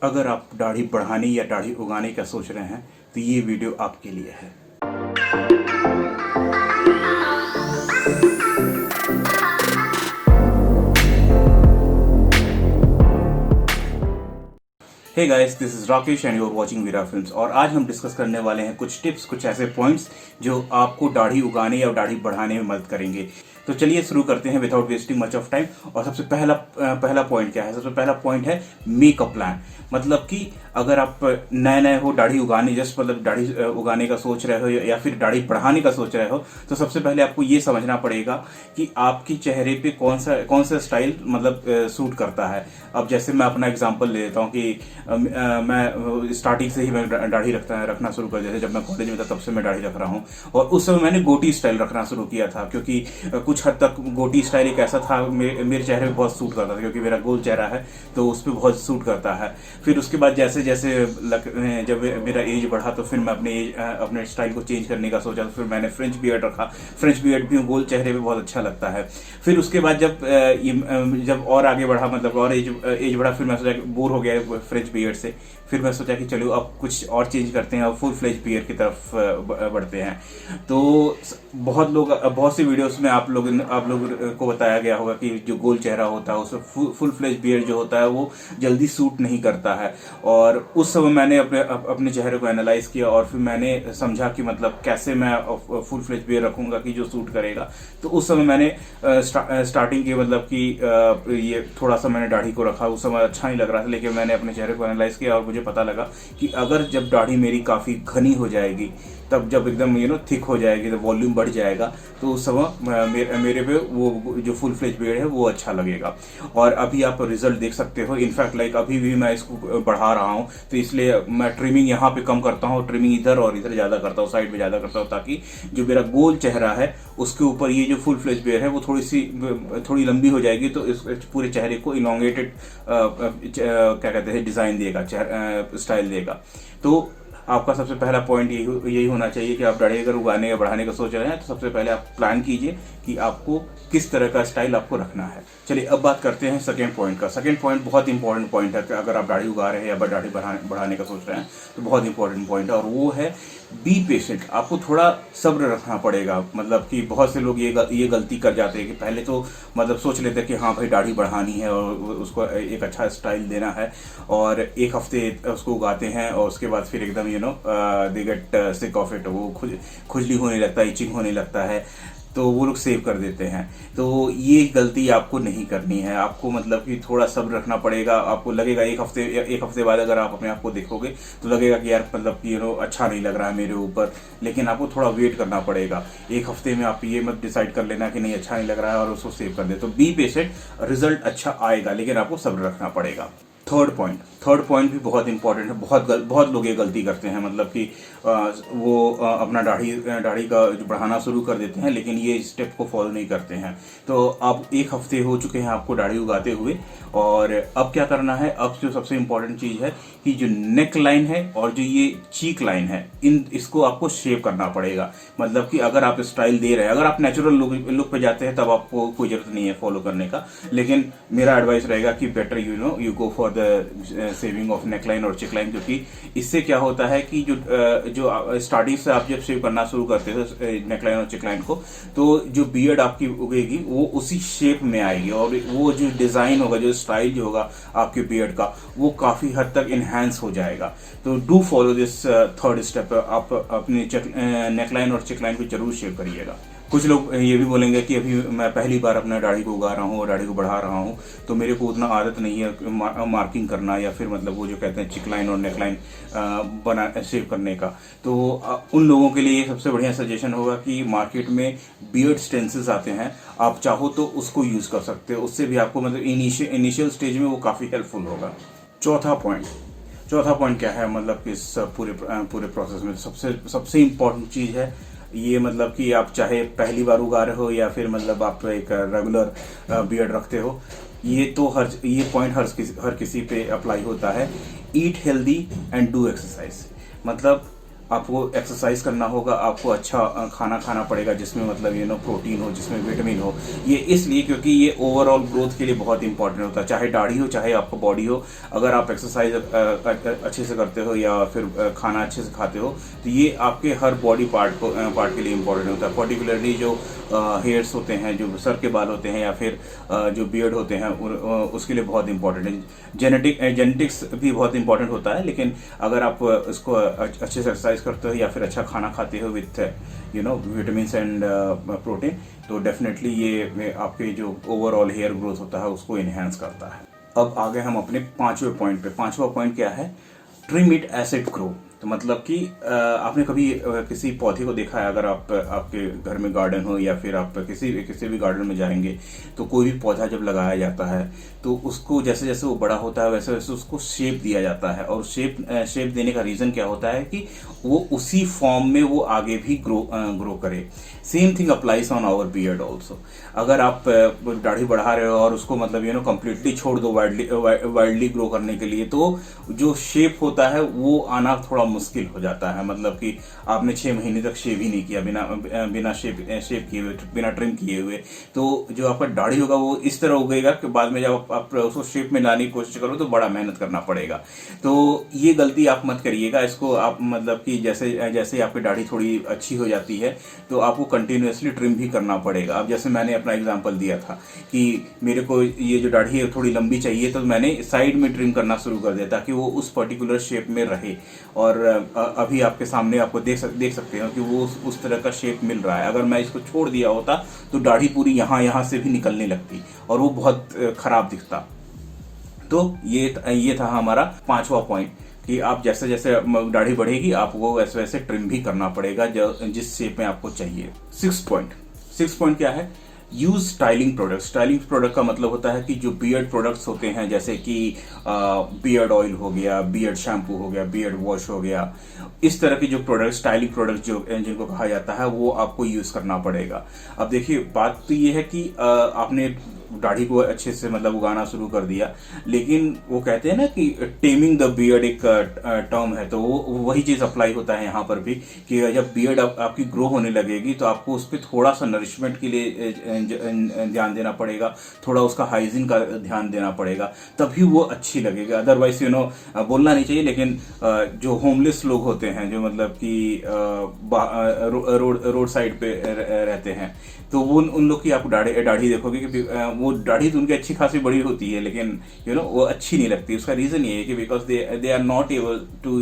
अगर आप दाढ़ी बढ़ाने या दाढ़ी उगाने का सोच रहे हैं तो ये वीडियो आपके लिए है। Hey guys, this is Rakesh and you are watching Veera films. और आज हम डिस्कस करने वाले हैं कुछ टिप्स, कुछ ऐसे पॉइंट्स जो आपको दाढ़ी उगाने या दाढ़ी बढ़ाने में मदद करेंगे। तो चलिए शुरू करते हैं without wasting much of time. और सबसे पहला पॉइंट क्या है? सबसे पहला पॉइंट है मेकअप प्लान। मतलब कि अगर आप नए हो दाढ़ी उगाने, जस्ट मतलब दाढ़ी उगाने का सोच रहे हो या फिर दाढ़ी बढ़ाने का सोच रहे हो, तो सबसे पहले आपको ये समझना पड़ेगा कि आपके चेहरे पे कौन सा स्टाइल मतलब सूट करता है। अब जैसे मैं अपना एग्जांपल ले लेता हूँ कि मैं स्टार्टिंग से ही मैं दाढ़ी रखना शुरू कर दिया था। जब मैं कॉलेज में था तब से मैं दाढ़ी रख रहा हूँ, और उस समय मैंने गोटी स्टाइल रखना शुरू किया था, क्योंकि कुछ हद तक गोटी स्टाइल एक ऐसा था मेरे चेहरे पे बहुत सूट करता था, क्योंकि मेरा गोल चेहरा है तो उस पर बहुत सूट करता है। फिर उसके बाद जैसे जैसे जब मेरा एज बढ़ा तो फिर मैं अपने स्टाइल को चेंज करने का सोचा, तो फिर मैंने फ्रेंच बियर्ड रखा। फ्रेंच बियर्ड भी गोल चेहरे पे बहुत अच्छा लगता है। फिर उसके बाद जब और आगे बढ़ा, मतलब और एज बढ़ा, फिर मैं सोचा कि बोर हो गया फ्रेंच बियर्ड से। फिर मैं सोचा कि चलो अब कुछ और चेंज करते हैं और फुल फ्लेज बियर्ड की तरफ बढ़ते हैं। तो बहुत सी वीडियोस में आप लोग को बताया गया होगा कि जो गोल चेहरा होता है उसमें फुल फ्लेज बियर्ड जो होता है वो जल्दी सूट नहीं करता है। और उस समय मैंने अपने चेहरे को एनालाइज किया और फिर मैंने समझा कि मतलब कैसे मैं फुल फ्लेज बियर्ड रखूंगा कि जो सूट करेगा। तो उस समय मैंने स्टार्टिंग के मतलब कि ये थोड़ा सा मैंने दाढ़ी को रखा। उस समय अच्छा नहीं लग रहा था, लेकिन मैंने अपने चेहरे को एनालाइज किया और मुझे पता लगा कि अगर जब दाढ़ी मेरी काफ़ी घनी हो जाएगी, तब जब एकदम थिक हो जाएगी, तो वॉल्यूम बढ़ जाएगा, तो उस समय मेरे पे वो जो फुल फ्लेज बियर्ड है वो अच्छा लगेगा। और अभी आप रिजल्ट देख सकते हो। इनफैक्ट अभी भी मैं इसको बढ़ा रहा हूँ, तो इसलिए मैं ट्रिमिंग यहाँ पे कम करता हूँ, ट्रिमिंग इधर और इधर ज़्यादा करता हूँ, साइड में ज़्यादा करता हूँ, ताकि जो मेरा गोल चेहरा है उसके ऊपर ये जो फुल फ्लेज बियर्ड है वो थोड़ी लंबी हो जाएगी, तो इस पूरे चेहरे को इलोंगेटेड क्या कहते हैं डिज़ाइन देगा, स्टाइल देगा। तो आपका सबसे पहला पॉइंट यही होना चाहिए कि आप दाढ़ी अगर उगाने या बढ़ाने का सोच रहे हैं तो सबसे पहले आप प्लान कीजिए कि आपको किस तरह का स्टाइल आपको रखना है। चलिए अब बात करते हैं सेकेंड पॉइंट का। सेकेंड पॉइंट बहुत इंपॉर्टेंट पॉइंट है कि अगर आप दाढ़ी उगा रहे हैं या दाढ़ी बढ़ाने का सोच रहे हैं तो बहुत इंपॉर्टेंट पॉइंट है, और वो है बी पेशेंट। आपको थोड़ा सब्र रखना पड़ेगा। मतलब कि बहुत से लोग ये गलती कर जाते हैं कि पहले तो मतलब सोच लेते हैं कि हाँ भाई दाढ़ी बढ़ानी है और उसको एक अच्छा स्टाइल देना है, और एक हफ्ते उसको उगाते हैं और उसके बाद फिर एकदम they get sick of it. वो खुजली होने लगता है, इचिंग होने लगता है, तो वो लोग सेव कर देते हैं। तो ये गलती आपको नहीं करनी है। आपको मतलब कि थोड़ा सब्र रखना पड़ेगा। आपको लगेगा एक हफ्ते बाद अगर आप अपने आप को देखोगे तो लगेगा कि यार मतलब कि अच्छा नहीं लग रहा है मेरे ऊपर, लेकिन आपको थोड़ा वेट करना पड़ेगा। एक हफ्ते में आप ये मत डिसाइड कर लेना कि नहीं अच्छा नहीं लग रहा है और उसको सेव कर दे। तो बी पेशेंट, रिजल्ट अच्छा आएगा, लेकिन आपको सब्र रखना पड़ेगा। थर्ड पॉइंट भी बहुत इंपॉर्टेंट है। बहुत लोग ये गलती करते हैं, मतलब कि वो अपना दाढ़ी का जो बढ़ाना शुरू कर देते हैं, लेकिन ये स्टेप को फॉलो नहीं करते हैं। तो अब एक हफ्ते हो चुके हैं आपको दाढ़ी उगाते हुए, और अब क्या करना है? अब जो सबसे इंपॉर्टेंट चीज़ है कि जो नेक लाइन है और जो ये चीक लाइन है, इसको आपको शेप करना पड़ेगा। मतलब कि अगर आप स्टाइल दे रहे हैं, अगर आप नेचुरल लुक पे जाते हैं तब आपको कोई जरूरत नहीं है फॉलो करने का, लेकिन मेरा एडवाइस रहेगा कि better you go for the saving of neckline और चेक लाइन। क्योंकि इससे क्या होता है कि जो स्टार्टिंग से आप जब शेव करना शुरू करते हो नेकलाइन और चेक लाइन को, तो जो बियर्ड आपकी उगेगी वो उसी शेप में आएगी, और वो जो डिजाइन होगा, जो स्टाइल जो होगा आपके बियर्ड का, वो काफी हद तक इनहेंस हो जाएगा। तो do follow this third step. आप अपने नेकलाइन और चेक लाइन को जरूर शेव करिएगा। कुछ लोग ये भी बोलेंगे कि अभी मैं पहली बार अपना दाढ़ी को उगा रहा हूँ और दाढ़ी को बढ़ा रहा हूँ, तो मेरे को उतना आदत नहीं है मार्किंग करना, या फिर मतलब वो जो कहते हैं चिक लाइन और नेक लाइन शेव करने का। तो उन लोगों के लिए सबसे बढ़िया सजेशन होगा कि मार्केट में बियर्ड स्टेंसिल्स आते हैं, आप चाहो तो उसको यूज़ कर सकते हो। उससे भी आपको मतलब इनिशियल स्टेज में वो काफ़ी हेल्पफुल होगा। चौथा पॉइंट क्या है? मतलब इस पूरे प्रोसेस में सबसे इम्पोर्टेंट चीज़ है ये, मतलब कि आप चाहे पहली बार उगा रहे हो या फिर मतलब आप एक रेगुलर बियर्ड रखते हो, ये पॉइंट हर किसी पे अप्लाई होता है। Eat healthy and do exercise. मतलब आपको एक्सरसाइज करना होगा, आपको अच्छा खाना खाना पड़ेगा जिसमें मतलब प्रोटीन हो, जिसमें विटामिन हो। ये इसलिए क्योंकि ये ओवरऑल ग्रोथ के लिए बहुत इंपॉर्टेंट होता है, चाहे दाढ़ी हो चाहे आपको बॉडी हो। अगर आप एक्सरसाइज अच्छे से करते हो या फिर खाना अच्छे से खाते हो तो ये आपके हर बॉडी पार्ट के लिए इंपॉर्टेंट होता है। पर्टिकुलरली जो हेयर्स होते हैं, जो सर के बाल होते हैं या फिर जो बियर्ड होते हैं, उसके लिए बहुत इंपॉर्टेंट है। जेनेटिक्स भी बहुत इंपॉर्टेंट होता है, लेकिन अगर आप इसको अच्छे से एक्सरसाइज करते हो या फिर अच्छा खाना खाते हो विथ विटामिन एंड प्रोटीन, तो डेफिनेटली ये आपके जो ओवरऑल हेयर ग्रोथ होता है उसको इन्हेंस करता है। अब आगे हम अपने 5वें पॉइंट पे। 5वां पॉइंट क्या है? Trim it as it grow. तो मतलब कि आपने कभी किसी पौधे को देखा है? अगर आप आपके घर में गार्डन हो या फिर आप किसी भी गार्डन में जाएंगे तो कोई भी पौधा जब लगाया जाता है तो उसको जैसे जैसे वो बड़ा होता है वैसे वैसे उसको शेप दिया जाता है। और शेप देने का रीज़न क्या होता है कि वो उसी फॉर्म में वो आगे भी ग्रो करे। Same thing applies on our beard also. अगर आप दाढ़ी बढ़ा रहे हो और उसको मतलब कम्प्लीटली छोड़ दो वाइडली ग्रो करने के लिए, तो जो शेप होता है वो आना थोड़ा मुश्किल हो जाता है। मतलब कि आपने 6 महीने तक शेव ही नहीं किया, बिना शेव किए हुए, बिना ट्रिम किए हुए, तो जो आपका दाढ़ी होगा वो इस तरह उगेगा कि बाद में जब आप उसको शेप में लाने की कोशिश करो तो बड़ा मेहनत करना पड़ेगा। तो ये गलती आप मत करिएगा। इसको आप मतलब कि जैसे जैसे आपकी दाढ़ी थोड़ी अच्छी हो जाती है तो आपको कंटिन्यूसली ट्रिम भी करना पड़ेगा। अब जैसे मैंने अपना एग्जांपल दिया था कि मेरे को ये जो दाढ़ी है थोड़ी लंबी चाहिए, तो मैंने साइड में ट्रिम करना शुरू कर दिया ताकि वो उस पर्टिकुलर शेप में रहे। और अभी आपके सामने आपको देख सकते हो कि वो उस तरह का शेप मिल रहा है। अगर मैं इसको छोड़ दिया होता तो दाढ़ी पूरी यहाँ से भी निकलने लगती और वो बहुत खराब दिखता। तो ये था हमारा 5वां पॉइंट कि आप जैसे जैसे दाढ़ी बढ़ेगी आपको वैसे वैसे ट्रिम भी करना पड़ेगा जिस शेप में आपको चाहिए। 6 पॉइंट क्या है? Use styling product. Styling product का मतलब होता है कि जो बियर्ड प्रोडक्ट्स होते हैं, जैसे कि बियर्ड ऑयल हो गया, बियर्ड शैम्पू हो गया, बियर्ड वॉश हो गया, इस तरह के जो प्रोडक्ट, स्टाइलिंग प्रोडक्ट जिनको कहा जाता है, वो आपको यूज करना पड़ेगा। अब देखिए, बात तो ये है कि आपने दाढ़ी को अच्छे से मतलब उगाना शुरू कर दिया, लेकिन वो कहते हैं ना कि टेमिंग द बियर्ड एक टर्म है, तो वो वही चीज अप्लाई होता है यहाँ पर भी कि जब बियर्ड आपकी ग्रो होने लगेगी तो आपको उस पर थोड़ा सा नरिशमेंट के लिए ध्यान देना पड़ेगा, थोड़ा उसका हाइजीन का ध्यान देना पड़ेगा, तभी वो अच्छी लगेगी। अदरवाइज बोलना नहीं चाहिए, लेकिन जो होमलेस लोग होते हैं, जो मतलब कि रोड साइड पे रहते हैं, तो वो उन लोग की आप दाढ़ी देखोगे कि वो दाढ़ी तो उनकी अच्छी खासी बड़ी होती है, लेकिन वो अच्छी नहीं लगती। उसका रीजन ये है कि because they are not able to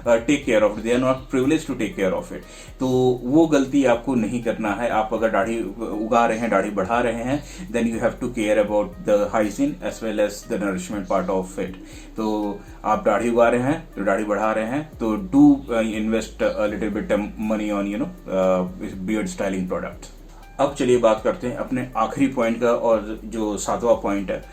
take care of it, they are not privilege to take care of it. तो वो गलती आपको नहीं करना है। आप अगर दाढ़ी उगा रहे हैं, दाढ़ी बढ़ा रहे हैं, then you have to care about the hygiene as well as the nourishment part of it. तो आप दाढ़ी उगा रहे हैं, तो दाढ़ी बढ़ा रहे हैं, तो do invest a little bit money on beard styling product. अब चलिए बात करते हैं अपने आखिरी पॉइंट का, और जो 7वां पॉइंट है,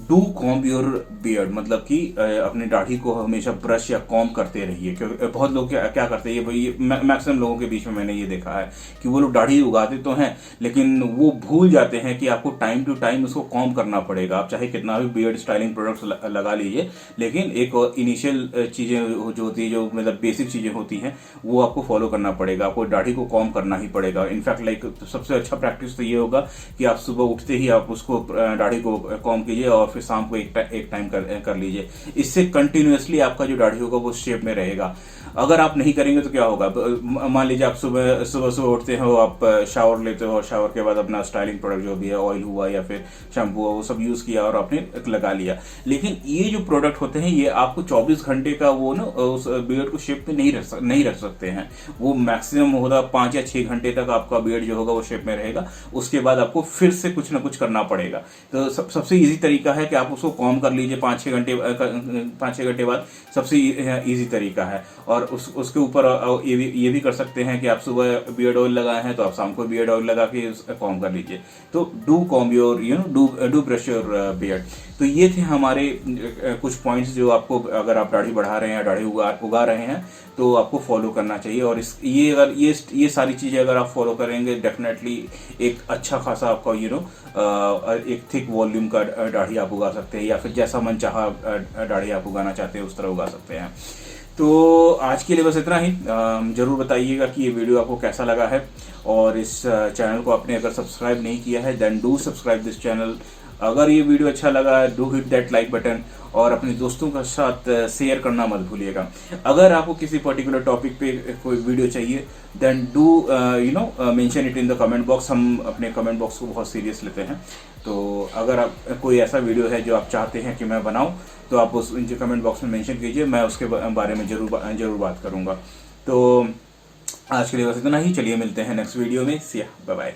डू कॉम्ब योर बियर्ड। मतलब कि अपनी दाढ़ी को हमेशा ब्रश या कॉम्ब करते रहिए। क्योंकि बहुत लोग क्या करते हैं, ये मैक्सिमम लोगों के बीच में मैंने ये देखा है कि वो लोग दाढ़ी उगाते तो हैं, लेकिन वो भूल जाते हैं कि आपको टाइम टू टाइम उसको कॉम्ब करना पड़ेगा। आप चाहे कितना भी बियर्ड स्टाइलिंग प्रोडक्ट्स लगा लीजिए, लेकिन एक इनिशियल चीजें जो होती है, जो मतलब बेसिक चीजें होती हैं, वो आपको फॉलो करना पड़ेगा। आपको दाढ़ी को कॉम्ब करना ही पड़ेगा। इनफैक्ट लाइक सबसे अच्छा प्रैक्टिस तो ये होगा कि आप सुबह उठते ही आप उसको दाढ़ी को कॉम्ब कीजिए और फिर शाम को एक टाइम कर लीजिए। इससे कंटिन्यूअसली आपका जो दाढ़ी होगा वो शेप में रहेगा। अगर आप नहीं करेंगे तो क्या होगा? मान लीजिए आप सुबह उठते हो, आप शावर लेते हो और शावर के बाद अपना स्टाइलिंग प्रोडक्ट जो भी है, ऑयल हुआ या फिर शैम्पू हुआ, वो सब यूज किया और आपने लगा लिया। लेकिन ये जो प्रोडक्ट होते हैं ये आपको 24 घंटे का वो ना उस बियर्ड को शेप में नहीं रख सकते हैं। वो मैक्सिमम होगा 5 या 6 घंटे तक आपका बियर्ड जो होगा वो शेप में रहेगा। उसके बाद आपको फिर से कुछ ना कुछ करना पड़ेगा। तो सबसे इजी तरीका है कि आप उसको कॉम्ब कर लीजिए 5-6 घंटे बाद। सबसे इजी तरीका है। और उसके ऊपर ये भी कर सकते हैं कि आप सुबह बियर्ड ऑयल लगाए हैं तो आप शाम को बियर्ड ऑयल लगा के कॉम्ब कर लीजिए। तो do comb your do brush your beard. तो ये थे हमारे कुछ पॉइंट्स जो आपको, अगर आप दाढ़ी बढ़ा रहे हैं या दाढ़ी उगा रहे हैं, तो आपको फॉलो करना चाहिए। और ये सारी चीजें अगर आप फॉलो करेंगे, डेफिनेटली एक अच्छा खासा आपका एक थिक वॉल्यूम का दाढ़ी आप उगा सकते हैं, या फिर जैसा मन चाहा दाढ़ी आप उगाना चाहते हैं उस तरह उगा सकते हैं। तो आज के लिए बस इतना ही। जरूर बताइएगा कि ये वीडियो आपको कैसा लगा है, और इस चैनल को आपने अगर सब्सक्राइब नहीं किया है then do subscribe this channel. अगर ये वीडियो अच्छा लगा है do hit that like button, और अपने दोस्तों के साथ शेयर करना मत भूलिएगा। अगर आपको किसी पर्टिकुलर टॉपिक पे कोई वीडियो चाहिए then do mention it in the comment box. हम अपने कमेंट बॉक्स को बहुत सीरियस लेते हैं, तो अगर आप कोई ऐसा वीडियो है जो आप चाहते हैं कि मैं बनाऊं तो आप उस कमेंट बॉक्स में मेंशन कीजिए, मैं उसके बारे में जरूर बात करूंगा। तो आज के लिए बस इतना ही, चलिए मिलते हैं नेक्स्ट वीडियो में। सी या, बाय बाय।